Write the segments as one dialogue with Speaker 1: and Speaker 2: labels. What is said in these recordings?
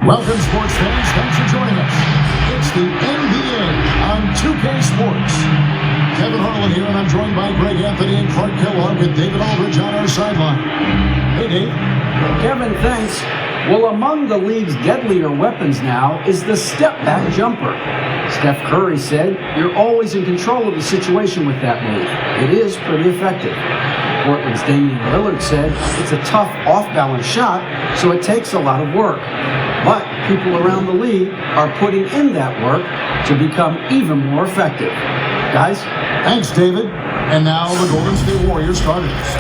Speaker 1: Welcome, sports fans. Thanks for joining us. It's the NBA on 2K Sports. Kevin Harlan here, and I'm joined by Greg Anthony and Clark Kellogg with David Aldridge on our sideline. Hey, Dave.
Speaker 2: Kevin, thanks. Well, among the league's deadlier weapons now is the step-back jumper. Steph Curry said, "You're always in control of the situation with that move. It is pretty effective." Portland's Damian Lillard said, "It's a tough off-balance shot, so it takes a lot of work." But people around the league are putting in that work to become even more effective. Guys?
Speaker 1: Thanks, David. And now the Golden State Warriors starters.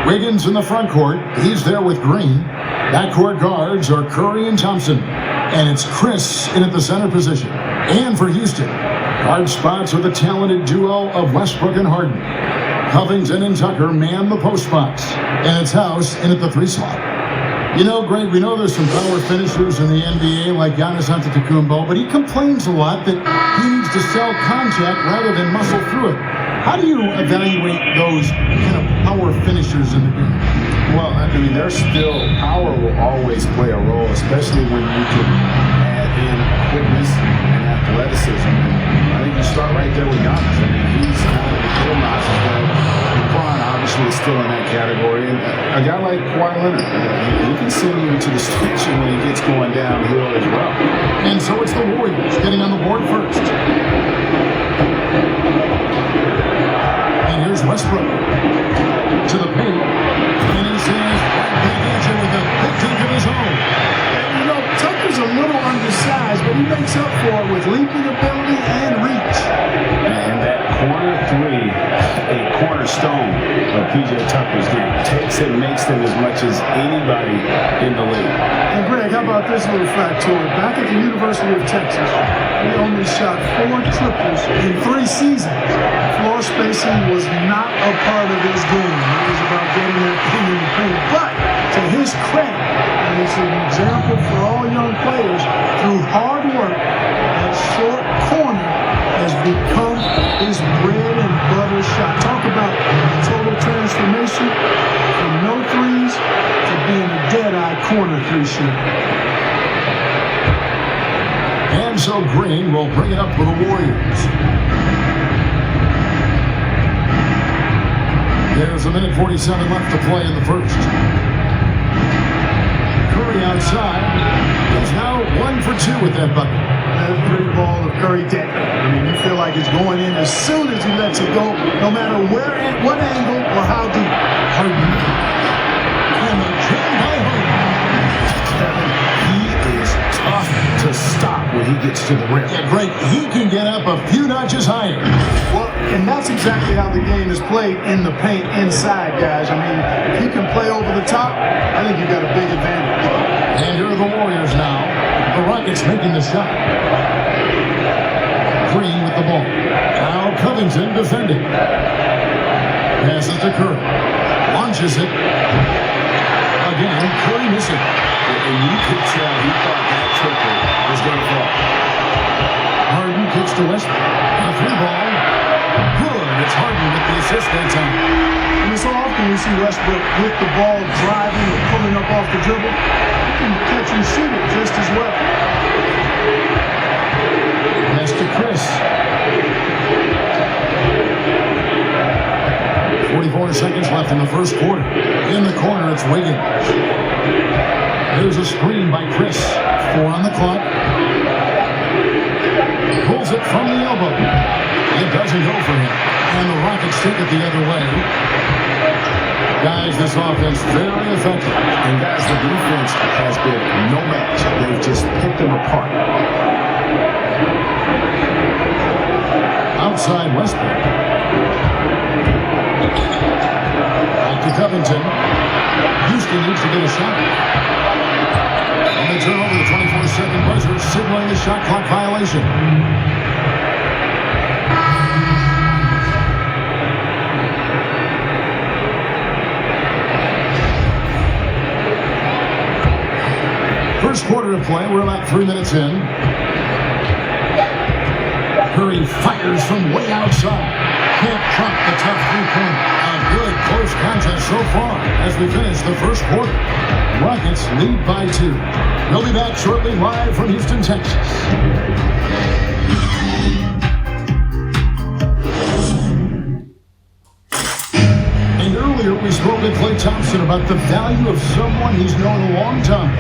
Speaker 1: Wiggins in the front court. He's there with Green. Backcourt guards are Curry and Thompson. And it's Chris in at the center position. And for Houston, guard spots are the talented duo of Westbrook and Harden. Covington and Tucker man the post spots. And it's House in at the 3 slot. You know, Greg, we know there's some power finishers in the NBA like Giannis Antetokounmpo, but he complains a lot that he needs to sell contact rather than muscle through it. How do you evaluate those kind of power finishers in the game?
Speaker 3: Well, I mean, there's still, power will always play a role, especially when you can add in quickness and athleticism. And I think you start right there with Giannis. I mean, he's kind of the killmaster that LeBron obviously is still in that category. And a guy like Kawhi Leonard, he can send you into the stretch when he gets going downhill as well.
Speaker 1: And so it's the Warriors getting on the board first. And here's Westbrook to the paint. And he says, right back at you with a big dunk of his own.
Speaker 4: And, you know, Tucker's a little undersized, but he makes up for it with leaping ability and reach.
Speaker 3: And that corner three, a cornerstone of P.J. Tucker's game. Takes and makes them as much as anybody in the league.
Speaker 4: And Greg, how about this little factoid? Back at the University of Texas, he only shot 4 triples in 3 seasons. Floor spacing was not a part of his game. It was about getting that pin in the paint. But to his credit, and it's an example for all young players, through hard work, that short corner has become his bread and butter shot. Talk about a total transformation from no threes to being a dead-eye corner 3 shooter.
Speaker 1: And so Green will bring it up for the Warriors. There's a minute 47 left to play in the first. Curry outside is now 1 for 2 with that bucket.
Speaker 4: That pretty ball of Curry dead. I mean, you feel like it's going in as soon as he lets it go, no matter where, at what angle, or how deep.
Speaker 1: Harden. And the jam by Harden.
Speaker 3: He is tough to stop when he gets to the rim.
Speaker 1: Yeah, great. He can get up a few notches higher.
Speaker 4: Well, and that's exactly how the game is played in the paint inside, guys. I mean, if he can play over the top, I think you've got a big advantage.
Speaker 1: And here are the Warriors now. The Rockets making the shot. Green with the ball. Now Covington defending. Passes to Curry. Launches it. Again, Curry missing.
Speaker 3: And you could tell he thought that triple was going to fall.
Speaker 1: Harden kicks to Westbrook. A 3-ball. Good. It's Harden with the assist that time.
Speaker 4: And so often we see Westbrook with the ball driving or pulling up off the dribble. He can catch and shoot it just as well.
Speaker 1: Pass to Chris. 44 seconds left in the first quarter. In the corner, it's Wiggins. There's a screen by Chris. 4 on the clock. Pulls it from the elbow. It doesn't go for him. And the Rockets take it the other way. Guys, this offense very effective.
Speaker 3: And guys, the defense has been no match. They've just picked them apart.
Speaker 1: Outside Westbrook. Back to Covington. Houston needs to get a shot. And they turn over the 24-second buzzer, signaling the shot clock violation. First quarter of play, we're about 3 minutes in. Curry fires from way outside. Can't trump the tough 3-pointer. A good close contest so far as we finish the first quarter. Rockets lead by 2. We'll be back shortly live from Houston, Texas. Earlier, we spoke with Klay Thompson about the value of someone he's known a long time,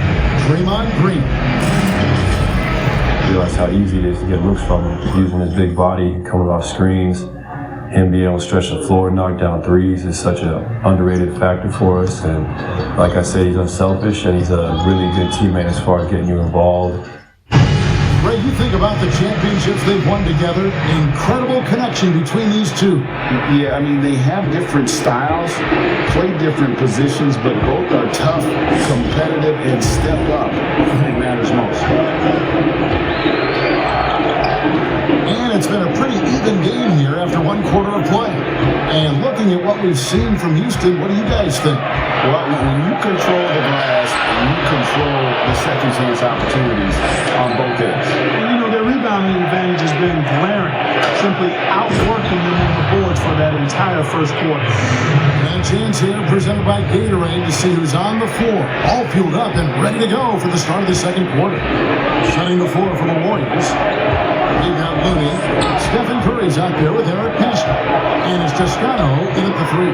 Speaker 1: Draymond Green.
Speaker 5: I realize how easy it is to get looks from him, using his big body, coming off screens. Him being able to stretch the floor, knock down threes is such an underrated factor for us. And like I said, he's unselfish and he's a really good teammate as far as getting you involved.
Speaker 1: Ray, you think about the championships they've won together, incredible connection between these two.
Speaker 3: Yeah, I mean, they have different styles, play different positions, but both are tough, competitive, and step up when it matters most.
Speaker 1: And it's been a pretty even game here after one quarter of play. And looking at what we've seen from Houston, what do you guys think?
Speaker 3: Well, when you control the glass, you control the second chance opportunities on both ends.
Speaker 4: And you know, their rebounding advantage has been glaring, simply outworking them on the boards for that entire first quarter.
Speaker 1: And a chance here presented by Gatorade to see who's on the floor, all fueled up and ready to go for the start of the second quarter. Shutting the floor for the Warriors. You got Looney. Stephen Curry's out there with Eric Pascal. And it's Toscano in at the 3.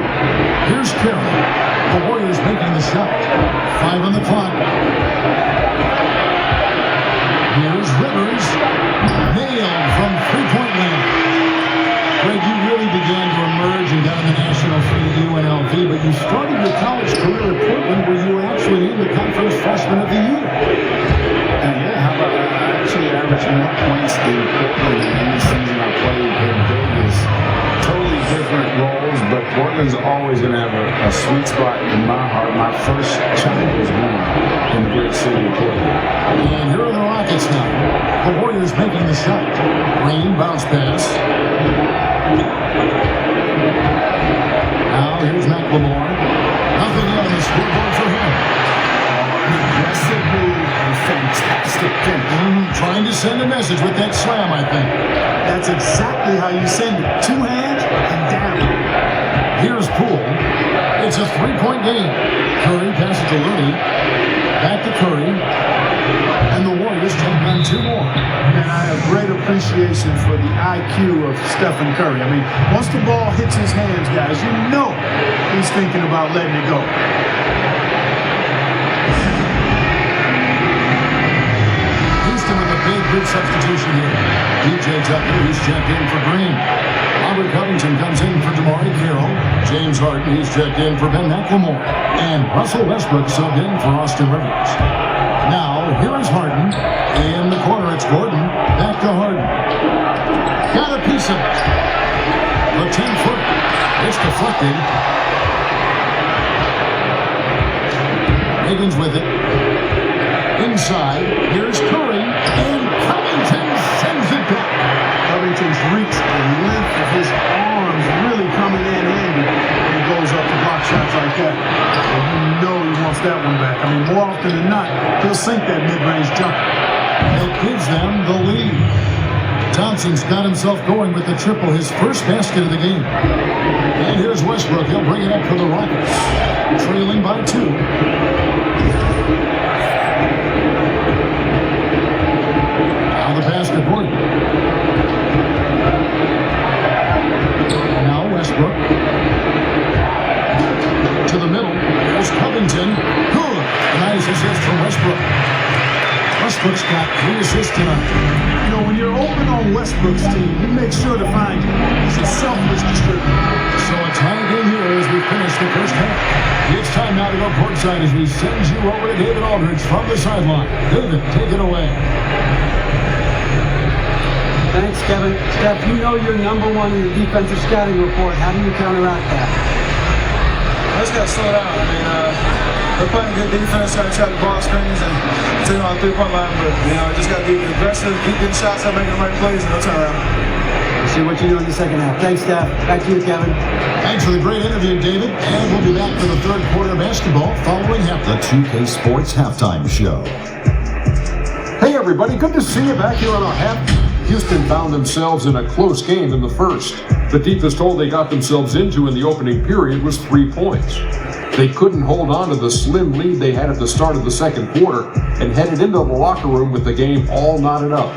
Speaker 1: Here's Carroll. The Warriors making the shot. 5 on the clock. Here's Rivers. Nailed from three-point land. Greg, you really began to emerge and got in the national scene at UNLV, but you started your college career at Portland where you were actually named the Conference Freshman of the Year.
Speaker 3: Yeah, how about I actually averaged more points in Portland than any season I played in Vegas. Totally different roles, but Portland's always going to have a sweet spot in my heart. My first child was born in the great city of Portland.
Speaker 1: And here are the Rockets now. The Warriors making the shot. Green bounce pass. Now here's McLemore. Nothing on the scoreboard for him.
Speaker 3: Aggressive move and fantastic finish.
Speaker 1: Trying to send a message with that slam, I think.
Speaker 4: That's exactly how you send it. 2 hands and down.
Speaker 1: Here's Poole. It's a 3-point game. Curry passes to Looney. Back to Curry. And the Warriors take on 2 more.
Speaker 4: And I have great appreciation for the IQ of Stephen Curry. I mean, once the ball hits his hands, guys, you know he's thinking about letting it go.
Speaker 1: Houston with a big group substitution here. DJ Tucker, he's checked in for Green. Robert Covington comes in for Damari Carroll. James Harden, he's checked in for Ben McLemore. And Russell Westbrook subbed in for Austin Rivers. Now, here is Harden. In the corner, it's Gordon. Back to Harden. Got a piece of it. The 10-foot. It's deflected. Higgins with it. Inside, here's Curry. And Covington sends it back.
Speaker 4: Covington's reach and length of his arms really coming in handy when he goes up to block shots like that. And you know he wants that one back. I mean, more often than not, he'll sink that mid-range jumper.
Speaker 1: It gives them the lead. Thompson's got himself going with the triple, his first basket of the game. And here's Westbrook. He'll bring it up for the Rockets. Trailing by 2. Now the pass to Gordon. Now Westbrook. To the middle. Here's Covington. Good. Nice assist from Westbrook. Westbrook's got 3 assists tonight.
Speaker 4: You know, when you're open on Westbrook's team, you make sure to find him. He's a selfless distributor.
Speaker 1: So a tie game here as we finish the first half. It's time now to go courtside as we send you over to David Aldridge from the sideline. David, take it away.
Speaker 2: Thanks, Kevin. Steph, you know you're number 1 in the defensive scouting report. How do you counteract that?
Speaker 6: I just got to slow down. I mean, we're playing good defense, trying to trap the ball screens and take on the 3-point line. But, you know, just got to be aggressive, keep getting shots up, making the right plays, and no turnaround.
Speaker 2: We'll see what you do in the second half. Thanks, Steph. Back to you, Kevin.
Speaker 1: Thanks for the great interview, David. And we'll be back for the third quarter basketball following halftime.
Speaker 7: The 2K Sports Halftime Show.
Speaker 1: Hey, everybody. Good to see you back here on our
Speaker 7: Houston found themselves in a close game in the first. The deepest hole they got themselves into in the opening period was 3 points. They couldn't hold on to the slim lead they had at the start of the second quarter and headed into the locker room with the game all knotted up.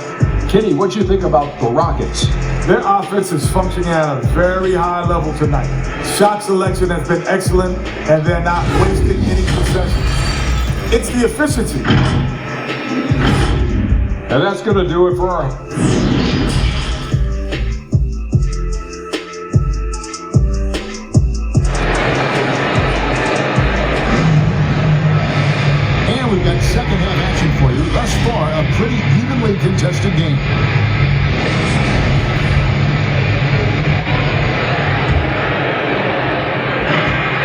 Speaker 7: Kenny, what'd you think about the Rockets?
Speaker 6: Their offense is functioning at a very high level tonight. Shot selection has been excellent, and they're not wasting any possessions. It's the efficiency.
Speaker 7: And that's going to do it for our...
Speaker 1: And we've got second half action for you. Thus far, a pretty evenly contested game.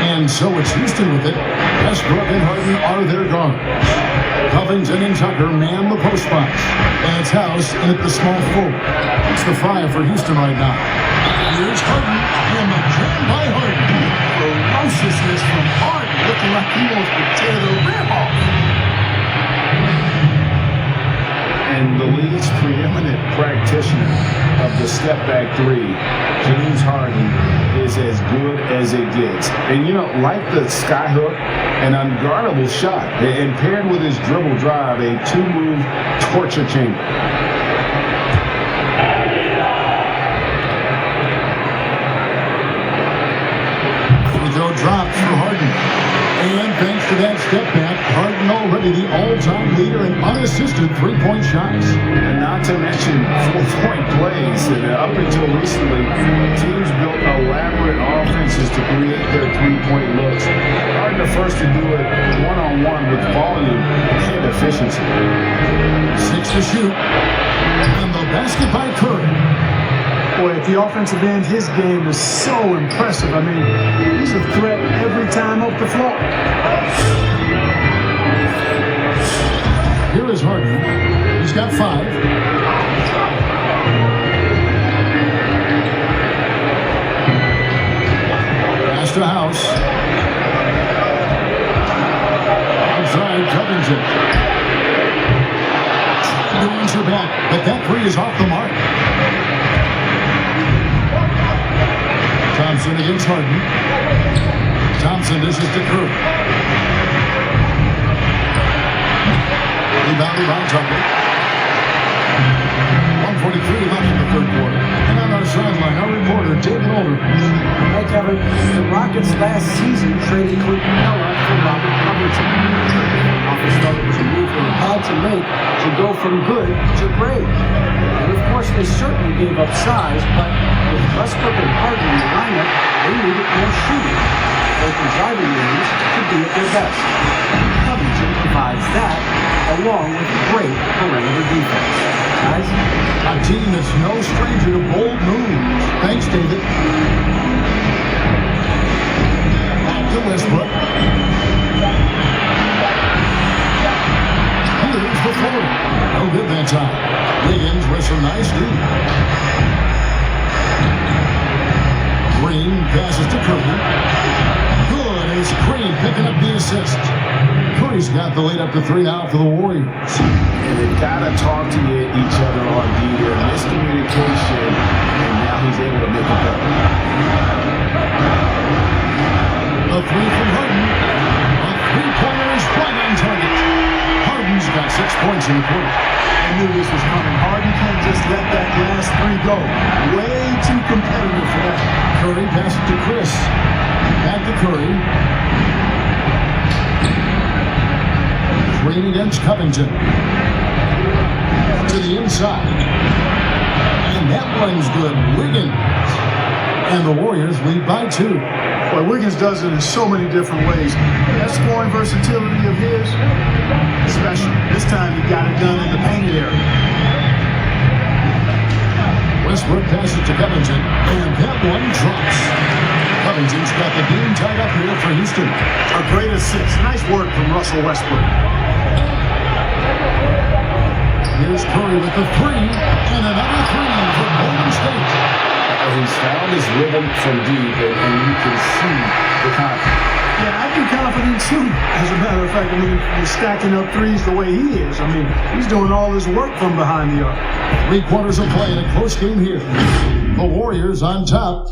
Speaker 1: And so it's Houston with it. Westbrook and Harden are their guards. Covington and Tucker man the post spots. And it's House in at the small forward. It's the 5 for Houston right now. Here's Harden, and the jam by Harden.
Speaker 4: Ferociousness from Harden, looking like he wants to tear the rim off.
Speaker 3: And the league's preeminent practitioner of the step-back three, James Harden, is as good as it gets. And, you know, like the skyhook, an unguardable shot, and paired with his dribble drive, a two-move torture chamber.
Speaker 1: Free throw drops for Harden. And thanks to that step back, Harden already the all-time leader in unassisted three-point shots.
Speaker 3: And not to mention 4-point plays. And up until recently, teams built elaborate offenses to create their three-point looks. Harden the first to do it one-on-one with volume and efficiency.
Speaker 1: 6 to shoot. And the basket by Curry.
Speaker 4: Boy, at the offensive end, his game is so impressive. I mean, he's a threat every time off the floor.
Speaker 1: Here is Harden. He's got 5. Pass to House. Outside, Covington. To answer back, but that 3 is off the mark. Thompson against Harden. Thompson dishes to Curry. Rebounded by Tucker. 1:43 left in the third quarter. And on our sideline, our reporter, David Older.
Speaker 2: Hey, Kevin, the Rockets last season traded Clint Capella for Robert Covington. Office thought it was a move they had to make to go from good to great. And of course, they certainly gave up size, but with Westbrook and Harden in the lineup, they needed more shooting. Open driving lanes to be at their best. Covington provides that, along with great perimeter defense. Guys,
Speaker 1: A team that's no stranger to bold moves. Thanks, David. Back to Westbrook. Here's the floater. No good that time. Wiggins with some nice D. Green passes to Curry. Good as Green picking up the assist. Curry's got the lead up to 3 now for the Warriors.
Speaker 3: And they've got to talk to each other on D. There's miscommunication, and now he's able to make it better.
Speaker 1: A 3 from Harden. A three-pointer is right on target. Harden's got 6 points in the quarter.
Speaker 4: I knew this was coming. Harden can't just let that last 3 go. Way too competitive for that.
Speaker 1: Curry passes to Chris. Back to Curry. Green against Covington. To the inside. And that one's good. Wiggins. And the Warriors lead by 2.
Speaker 4: Boy, Wiggins does it in so many different ways. That scoring versatility of his, special. This time he got it done in the painted area.
Speaker 1: Westbrook passes to Covington. And that one drops. Covington's got the beam tied up here for Houston.
Speaker 4: A great assist. Nice work from Russell Westbrook.
Speaker 1: Here's Curry with the 3. And another 3 for Golden State.
Speaker 3: He's found his rhythm from deep, and you can see the confidence.
Speaker 4: Yeah, I'd be confident too. As a matter of fact, like, you're stacking up threes the way he is. He's doing all his work from behind the arc.
Speaker 1: 3 quarters of play in a close game here. The Warriors on top.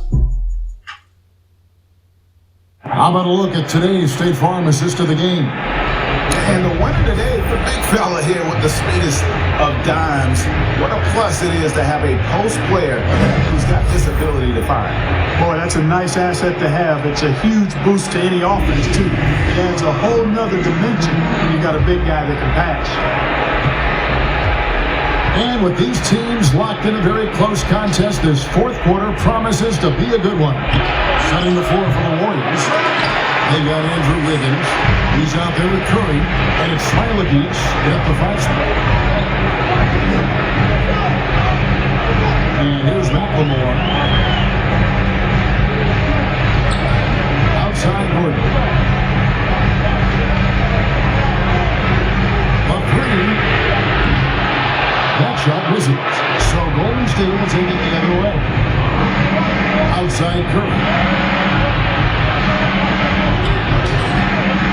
Speaker 1: How about a look at today's State Farm assist of the game?
Speaker 3: And the winner today, the big fella here with the sweetest of dimes. What a plus it is to have a post player who's got this ability to find.
Speaker 4: Boy, that's a nice asset to have. It's a huge boost to any offense, too. It adds a whole nother dimension when you got a big guy that can pass.
Speaker 1: And with these teams locked in a very close contest, this fourth quarter promises to be a good one. Setting the floor for the Warriors. They got Andrew Wiggins. He's out there with Curry. And it's Smailagic at the 5 spot. And here's McLemore. Outside Gordon. A 3. That shot misses. So Golden State will take it the other way. Outside Curry.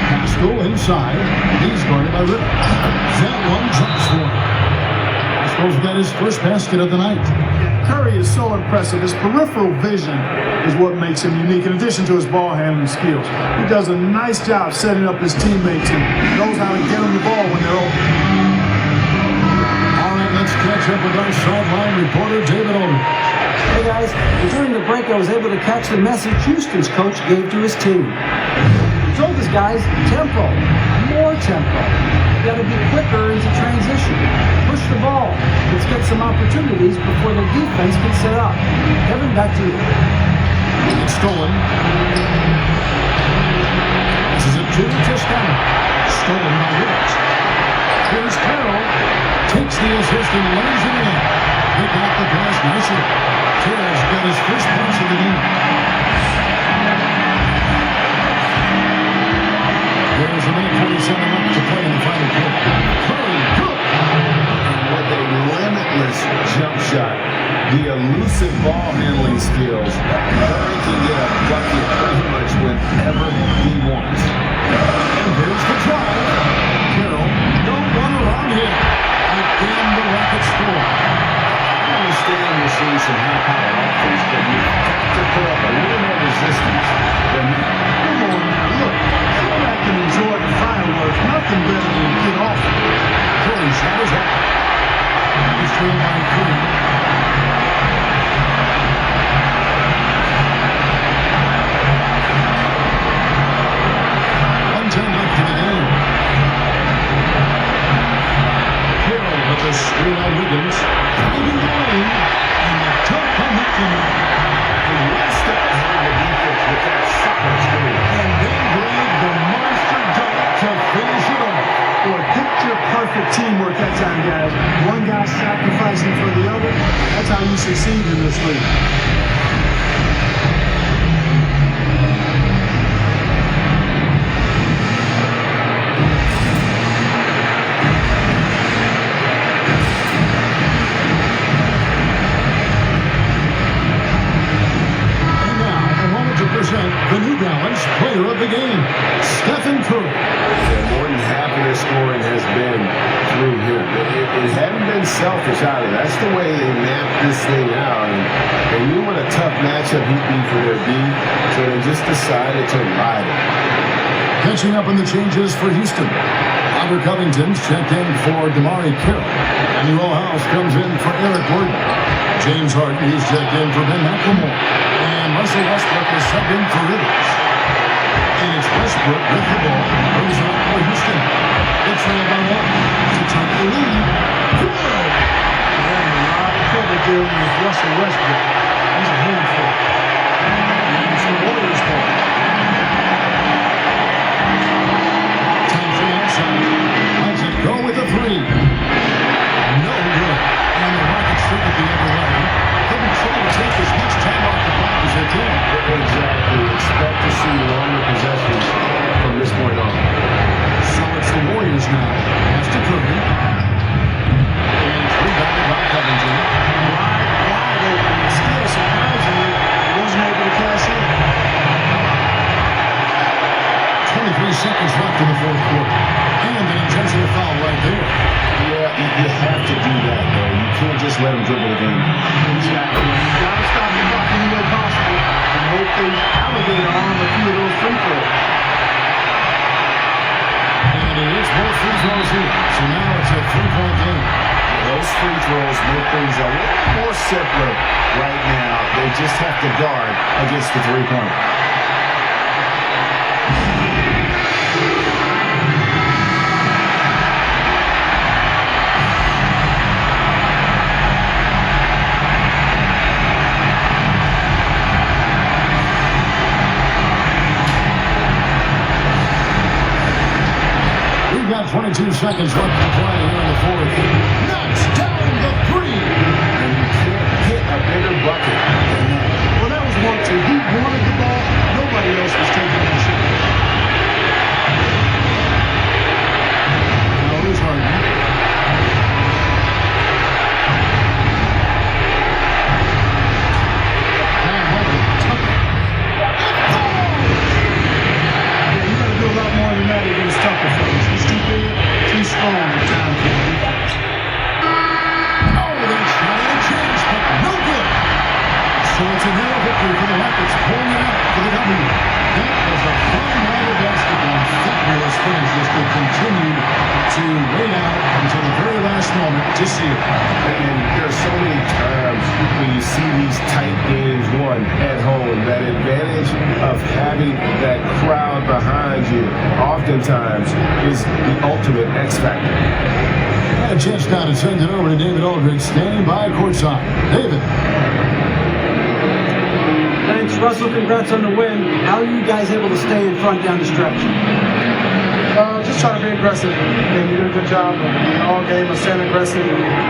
Speaker 1: Pascal inside. He's guarded by Rip. That one jumps for him. Pascal's got his first basket of the night.
Speaker 4: Curry is so impressive. His peripheral vision is what makes him unique, in addition to his ball handling skills. He does a nice job setting up his teammates and knows how to get them the ball when they're open.
Speaker 1: Let's catch up with our sideline reporter, David Olden.
Speaker 2: Hey guys, during the break I was able to catch the message Houston's coach gave to his team. He told his guys, tempo, more tempo. You got to be quicker into transition. Push the ball. Let's get some opportunities before the defense can set up. Kevin, back to you.
Speaker 1: It's stolen. This is a 2 Toscano. Stolen by Wiggins. Here's Carroll. Takes the assist and lays it in. He got the pass nicely. Carroll's got his first points of the game. There's a minute 47 left to play in the final quarter. Curry, good.
Speaker 3: And with a limitless jump shot, the elusive ball handling skills, Curry can get a bucket pretty much whenever he wants.
Speaker 1: And here's the drive. Carroll, don't run around here. Again, the Rockets score.
Speaker 3: I understand you're seeing some high-power offense, but you've got to put up a little more resistance than that.
Speaker 4: Come on now, look. Come back and enjoy the fireworks. Nothing better than get off.
Speaker 1: Curry shot is up. He's trailed by 3. 1:10 left in the game. Carroll with the screen on Wiggins. Finding the lane. And the tough on the corner.
Speaker 3: And one step ahead of the defense with that solid screen.
Speaker 1: And then grab the monster dunk to finish it off.
Speaker 4: Boy, picture perfect teamwork that time, guys. One guy sacrificing for the other. That's how you succeed in this league.
Speaker 1: The New Balance player of the game, Stephen Curry.
Speaker 3: Yeah, more than half of their scoring has been through him. It hadn't been selfish either. That's the way they mapped this thing out. And they knew what a tough matchup he'd be for their D, so they just decided to ride it.
Speaker 1: Catching up on the changes for Houston. Albert Covington's checked in for Damari Carroll. Emmanuel House comes in for Eric Gordon. James Harden is checked in for Ben McLemore. And Russell Westbrook is subbed in for Rivers. And it's Westbrook with the ball. Brings it up for Houston. They trail by 1 to take the lead. Good!
Speaker 4: Man, a lot of trouble dealing with Russell Westbrook. He's a handful.
Speaker 1: And it's the Warriors' ball. Time for the outside. Let's it go with a 3. No good. And the Rockets took it the other way. Couldn't try to take as much time off the clock as they can.
Speaker 3: Exactly. Expect to see longer possessions from this point on.
Speaker 1: So it's the Warriors now. Pass to Curry. And it's rebounded by Covington.
Speaker 4: Wide open. And still, surprisingly, wasn't able to cash in.
Speaker 1: 23 seconds left left in the fourth quarter. And an intentional foul right there.
Speaker 3: Yeah, you have to do that, though. You can't just let them dribble the game.
Speaker 4: Exactly. You got to stop the clock any way possible and hope they alligator on a few of those free throws.
Speaker 1: And it is both free throws here. So now it's a 3-point game.
Speaker 3: Those free throws make things a little more simpler right now. They just have to guard against the three-point.
Speaker 1: We've got 22 seconds left to play here in the fourth. Knocks down the three.
Speaker 3: And you can't hit a bigger bucket than that.
Speaker 4: Well, that was one, too. He wanted the ball. Nobody else was taking the shot.
Speaker 1: Now it is Harden. Now Harden.
Speaker 4: Yeah, you got to do a lot more than that against Tucker, fellas. He's too big, too strong at times for the defense.
Speaker 1: Oh, they tried to change, but no good. So it's a real victory for the Rockets, pulling it out for the W. That was a fun night of basketball. Fabulous finishes that continued to wait out until the very last moment to see it.
Speaker 3: And there's so many times when you see these tight games won at home, that advantage of having that crowd behind you oftentimes is the ultimate X factor.
Speaker 1: And a chance now to send it over to David Aldridge, standing by courtside. David.
Speaker 2: Thanks, Russell. Congrats on the win. How are you guys able to stay in front down the stretch?
Speaker 4: Just trying to be aggressive, and we did a good job all game of staying aggressive.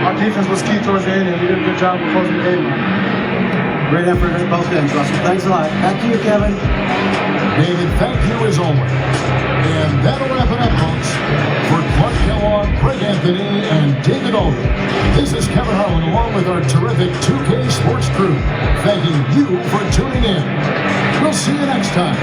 Speaker 4: Our defense was key towards the end, and we did a good job of closing the game.
Speaker 2: Great effort at both ends, Russell. Thanks a lot. Back to you, Kevin.
Speaker 1: David, thank you as always. And that'll wrap it up, folks. For Clark Kellogg, Craig Anthony, and David Aldridge, this is Kevin Harlan along with our terrific 2K Sports crew, thanking you for tuning in. We'll see you next time.